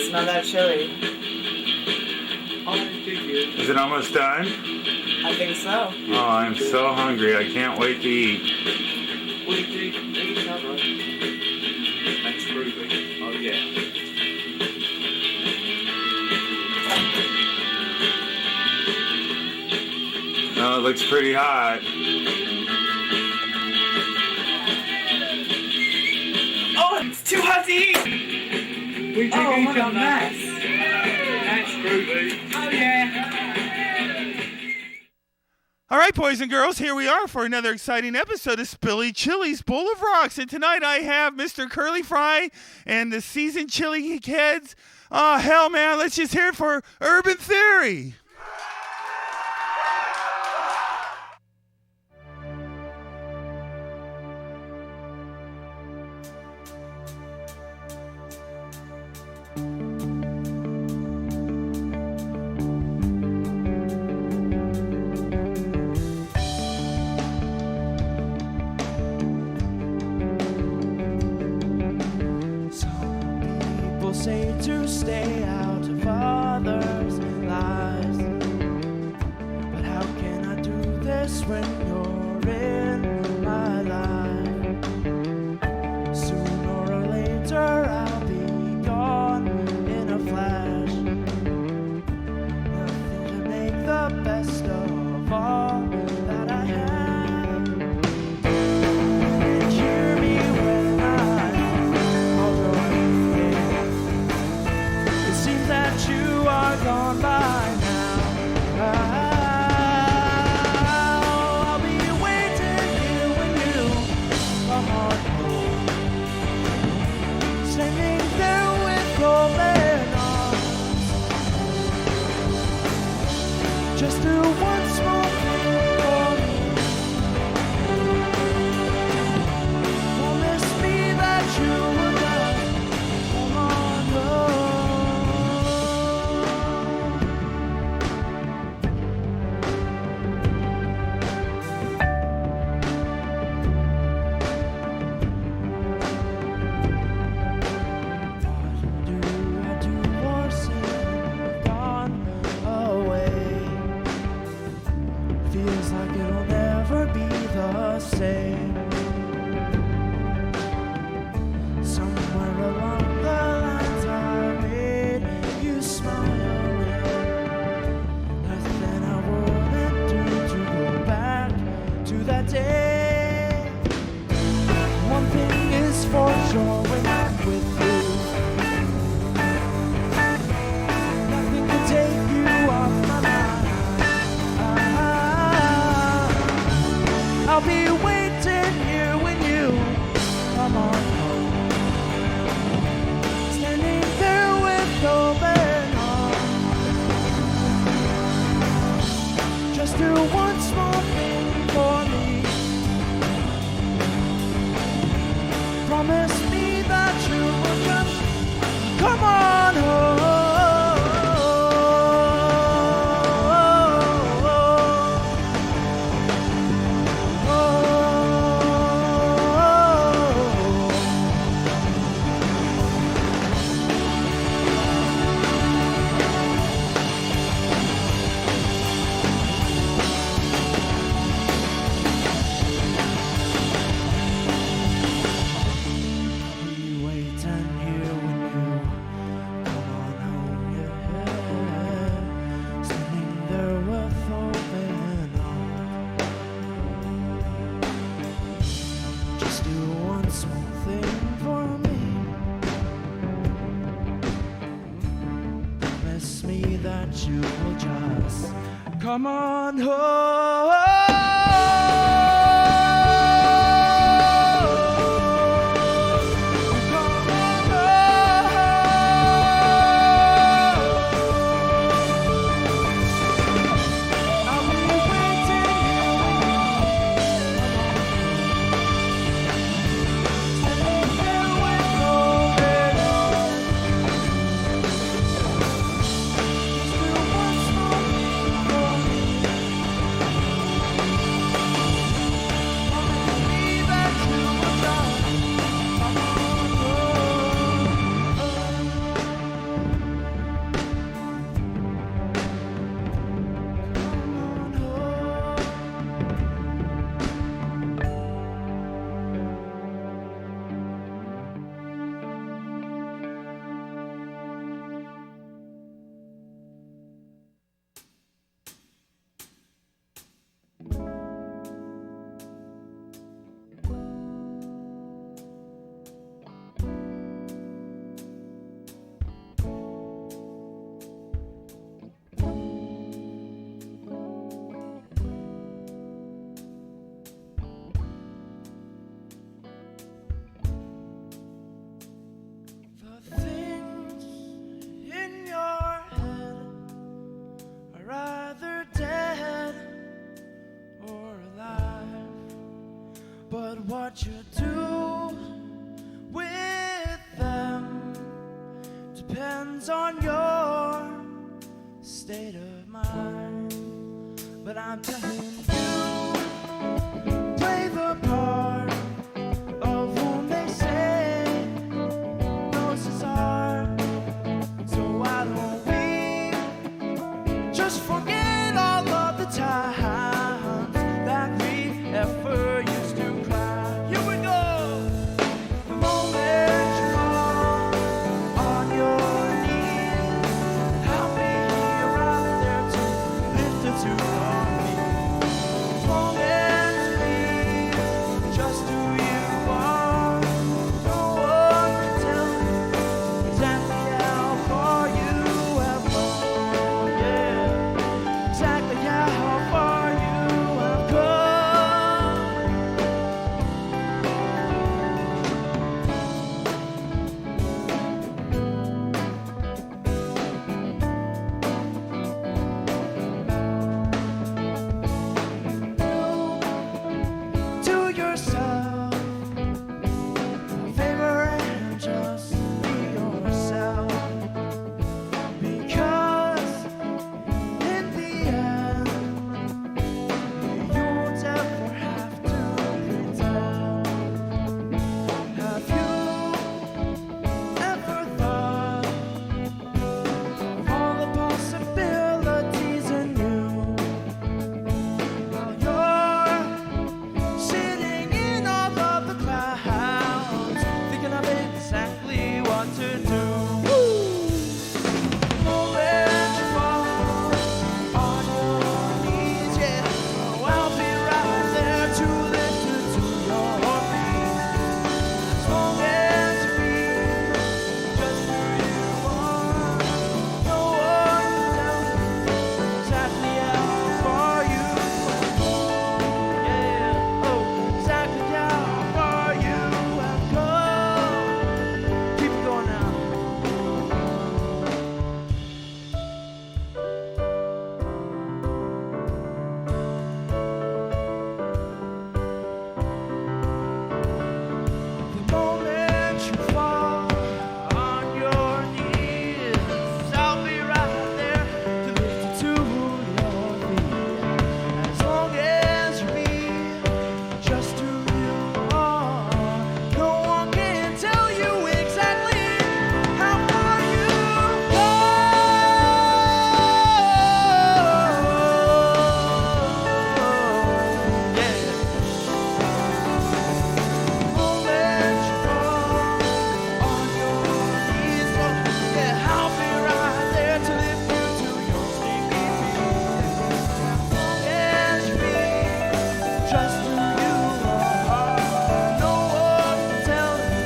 Smell that chili. Is it almost done? I think so. Oh, I'm so hungry. I can't wait to eat. What did you eat? Thanks, Ruby. Oh, yeah. Oh, it looks pretty hot. Oh, it's too hot to eat! Oh, what a mess. Thanks, Ruby. Oh, yeah. All right, boys and girls, here we are for another exciting episode of Spilly Chile's Bowl of Rocks. And tonight I have Mr. Curly Fry and the seasoned chili heads. Oh, hell, man, let's just hear it for Urban Theory. Say to stay out of others' lives, but how can I do this when you're in my life? Sooner or later I'll be gone in a flash. Nothing to make the best of all that I have. And hear me when that you are gone by now. I'll be waiting here when you come on home, standing there with open arms. Just do one small thing for me. Promise me that you will just come on home. Feels like it'll never be the same. Somewhere along the lines I made you smile. Nothing I wouldn't do to go back to that day. One thing is for sure when I'm with you, nothing can take you off my mind. I'll be waiting here when you come on home, standing there with open arms. Just do one small thing for me. Promise me that you will just come on home. You will just come on home. depends on your state of mind. But I'm telling you, play the part of whom they say knows his heart. So why don't we just forget all of the times that we ever used to cry? Here we go. The moment you fall on your knees, I'll be right there to lift it to your feet. As long as we just who you are, no one can tell you exactly how far you have gone. Yeah, exactly how far you have come. Do yourself a favor and just be yourself, because in the end you won't ever have to pretend. Have you ever thought of all the possibilities in you? While you're sitting in all of the clouds, thinking of exactly what to do. Moment you fall on your knees, yeah, oh, I'll be right there to lift you to your feet. As long as you be just who you are, no one can tell you exactly how far you have gone. Yeah, oh, exactly how far you have come. Keep it going now. The moment you fall on your knees, I'll be right there to lift you to your feet. As long as you be just who you are, no one can tell you exactly how far you've gone. Yeah. Moment you fall on your knees, yeah, I'll be right there to lift you to your sleepy feet. As long as you be just who you are, no one can tell you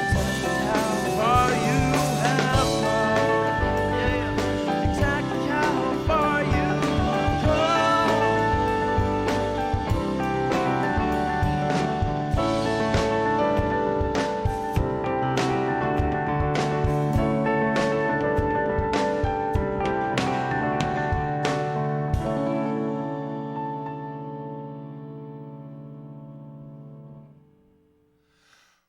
exactly how far you have come. Yeah, exactly how far you have come.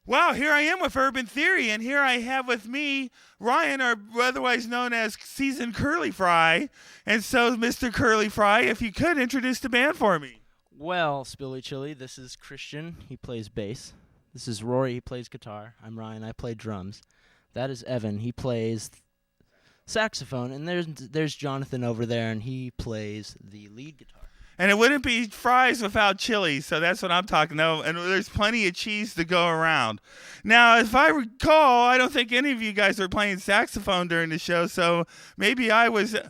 Wow, here I am with Urban Theory, and here I have with me Ryan, or otherwise known as Seasoned Curly Fry. And so, Mr. Curly Fry, if you could introduce the band for me. Well, Spilly Chile, this is Christian. He plays bass. This is Rory. He plays guitar. I'm Ryan. I play drums. That is Evan. He plays saxophone. And there's Jonathan over there, and he plays the lead guitar. And it wouldn't be fries without chili, so that's what I'm talking about. And there's plenty of cheese to go around. Now, if I recall, I don't think any of you guys were playing saxophone during the show, so maybe I was... It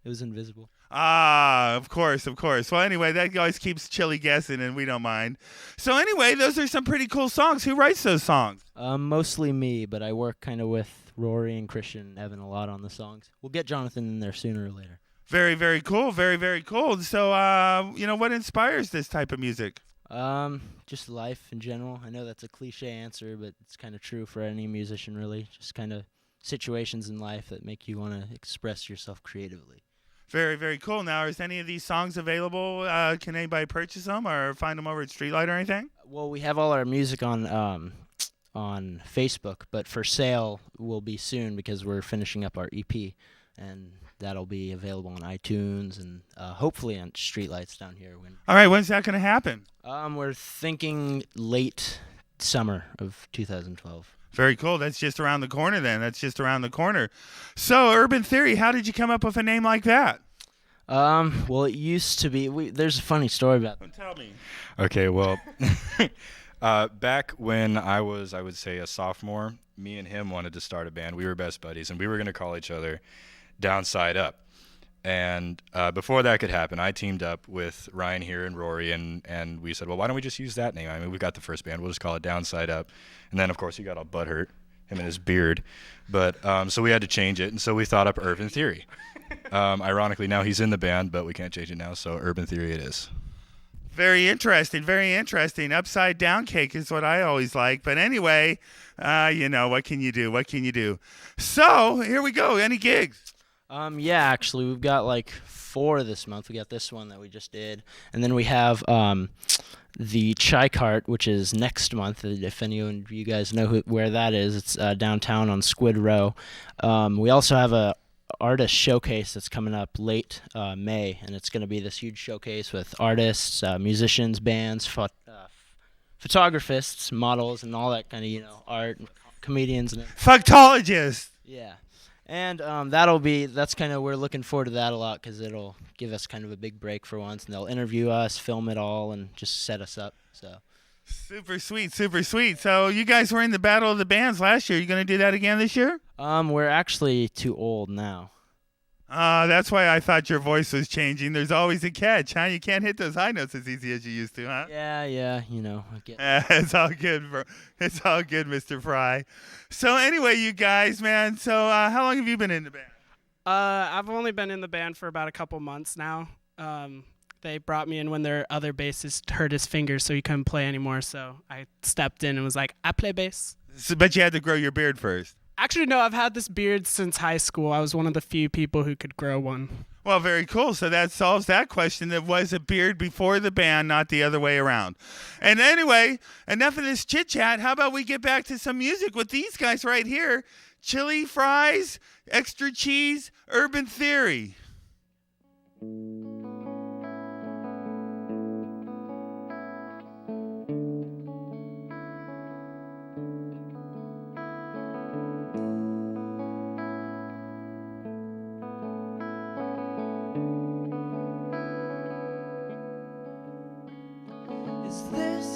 was invisible. Ah, of course. Well, anyway, that always keeps Chili guessing, and we don't mind. So anyway, those are some pretty cool songs. Who writes those songs? Mostly me, but I work kind of with Rory and Christian and Evan a lot on the songs. We'll get Jonathan in there sooner or later. Very, very cool. Very, very cool. So, what inspires this type of music? Just life in general. I know that's a cliche answer, but it's kind of true for any musician, really. Just kind of situations in life that make you want to express yourself creatively. Very, very cool. Now, is any of these songs available? Can anybody purchase them or find them over at Streetlight or anything? Well, we have all our music on on Facebook, but for sale will be soon because we're finishing up our EP, and that'll be available on iTunes and hopefully on streetlights down here. All right, when's that going to happen? We're thinking late summer of 2012. Very cool. That's just around the corner then. That's just around the corner. So, Urban Theory, how did you come up with a name like that? Well, it used to be. There's a funny story about that. Tell me. Okay, well, back when I would say, a sophomore, me and him wanted to start a band. We were best buddies, and we were going to call each other Downside Up. And before that could happen, I teamed up with Ryan here and Rory, and we said, well, why don't we just use that name? I mean, we've got the first band. We'll just call it Downside Up. And then, of course, he got all butthurt, him and his beard. But so we had to change it, and so we thought up Urban Theory. Ironically, now he's in the band, but we can't change it now, so Urban Theory it is. Very interesting, very interesting. Upside down cake is what I always like. But anyway, what can you do? What can you do? So, here we go. Any gigs? Yeah, actually, we've got like 4 this month. We got this one that we just did, and then we have the Chai Cart, which is next month. If any of you guys know where that is, it's downtown on Squid Row. We also have a artist showcase that's coming up late May, and it's going to be this huge showcase with artists, musicians, bands, photographers, models, and all that kind of art, comedians, and Fucktologists. Yeah. And that's kind of, we're looking forward to that a lot because it'll give us kind of a big break for once, and they'll interview us, film it all, and just set us up. So super sweet, super sweet. So you guys were in the Battle of the Bands last year. You going to do that again this year? We're actually too old now. That's why I thought your voice was changing. There's always a catch, huh? You can't hit those high notes as easy as you used to, huh? Yeah, I get it's all good, bro. It's all good, Mr. Fry. So anyway, you guys, man, so how long have you been in the band? I've only been in the band for about a couple months now. They brought me in when their other bassist hurt his fingers, so he couldn't play anymore, so I stepped in and was like, I play bass. But you had to grow your beard first. Actually, no, I've had this beard since high school. I was one of the few people who could grow one. Well, very cool. So that solves that question. There was a beard before the band, not the other way around. And anyway, enough of this chit-chat. How about we get back to some music with these guys right here? Chili Fries, Extra Cheese, Urban Theory. Is this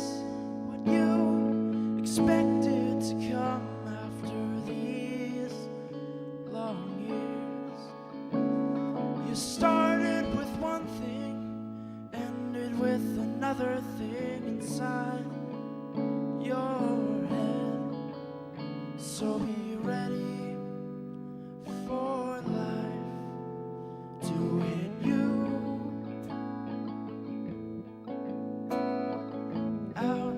what you expected to come after these long years? You started with one thing, ended with another thing inside your head. So be ready for life to hit you. Out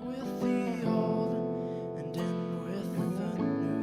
with the old and in with the new.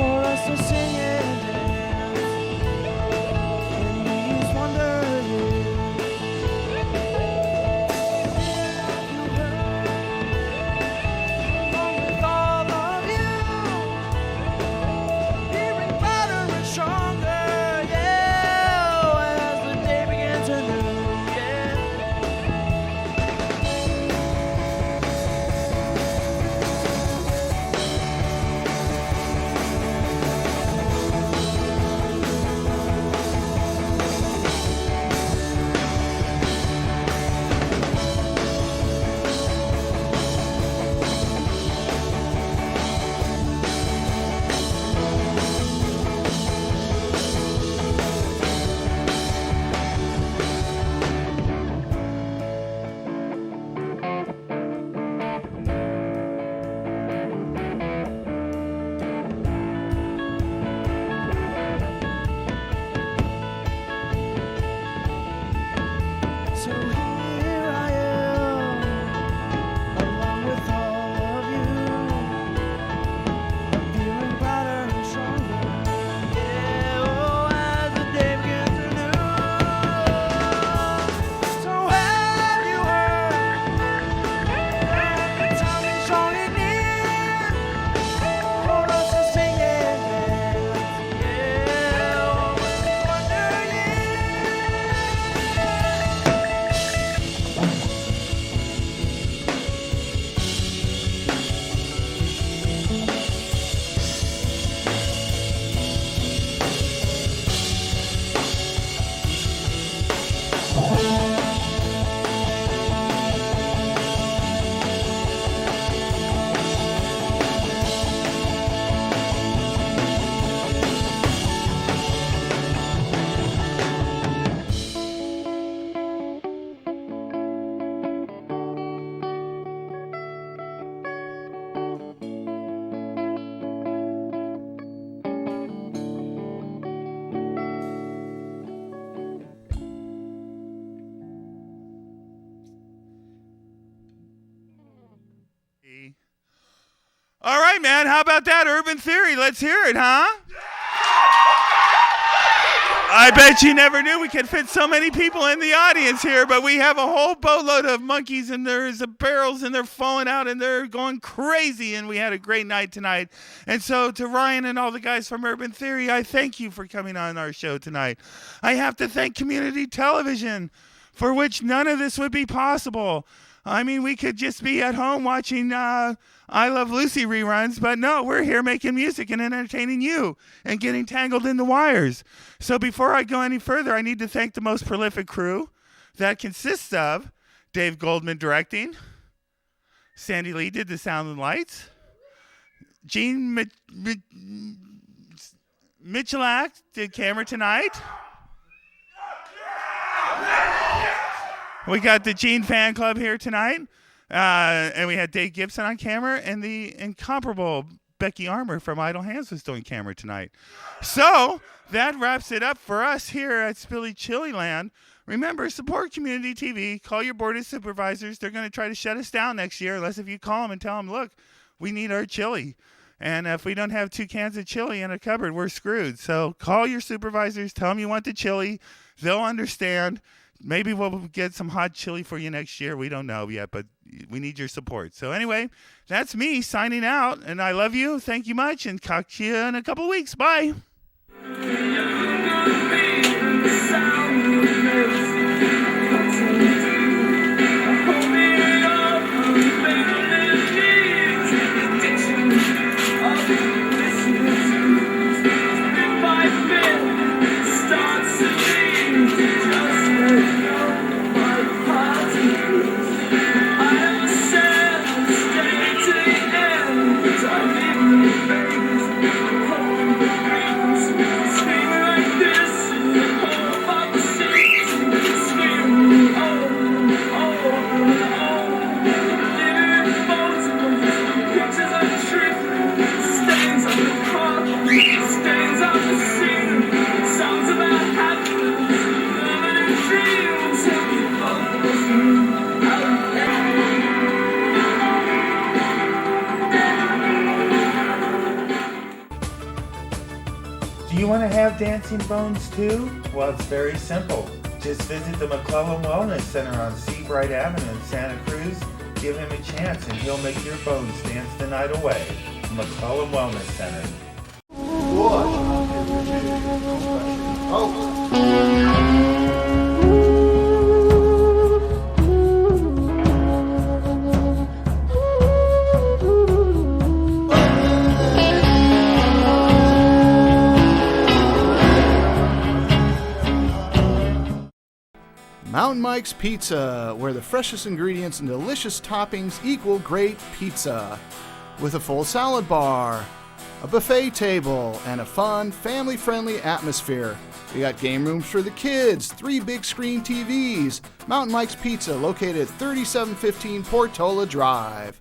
for us to sing and dance in these wonder years. Along with all of you, hearing better and stronger, yeah, as the day begins anew, yeah. So here I am, along with all of you, feeling brighter and stronger. Yeah, oh, as the day begins anew. So have you heard? The time is drawing near for us to sing and dance. Yeah, oh, wonder All right, man. How about that urban theory? Let's hear it, huh? I bet you never knew we could fit so many people in the audience here, but we have a whole boatload of monkeys, and there's barrels, and they're falling out, and they're going crazy, and we had a great night tonight. And so to Ryan and all the guys from Urban Theory, I thank you for coming on our show tonight. I have to thank community television, for which none of this would be possible. I mean, we could just be at home watching I Love Lucy reruns, but no, we're here making music and entertaining you and getting tangled in the wires. So before I go any further, I need to thank the most prolific crew that consists of Dave Goldman directing, Sandy Lee did the sound and lights, Gene Michalak did camera tonight. We got the Gene fan club here tonight. And we had Dave Gibson on camera, and the incomparable Becky Armour from Idle Hands was doing camera tonight. So that wraps it up for us here at Spilly Chile Land. Remember, support community TV. Call your board of supervisors. They're going to try to shut us down next year, unless if you call them and tell them, look, we need our chili. And if we don't have 2 cans of chili in a cupboard, we're screwed. So call your supervisors. Tell them you want the chili. They'll understand. Maybe we'll get some hot chili for you next year. We don't know yet, but we need your support. So anyway, that's me signing out, and I love you. Thank you much, and talk to you in a couple of weeks. Bye. I Do you want to have dancing bones too? Well, it's very simple. Just visit the McClellan Wellness Center on Seabright Avenue in Santa Cruz. Give him a chance and he'll make your bones dance the night away. McClellan Wellness Center. Mountain Mike's Pizza, where the freshest ingredients and delicious toppings equal great pizza. With a full salad bar, a buffet table, and a fun, family-friendly atmosphere. We got game rooms for the kids, 3 big screen TVs. Mountain Mike's Pizza, located at 3715 Portola Drive.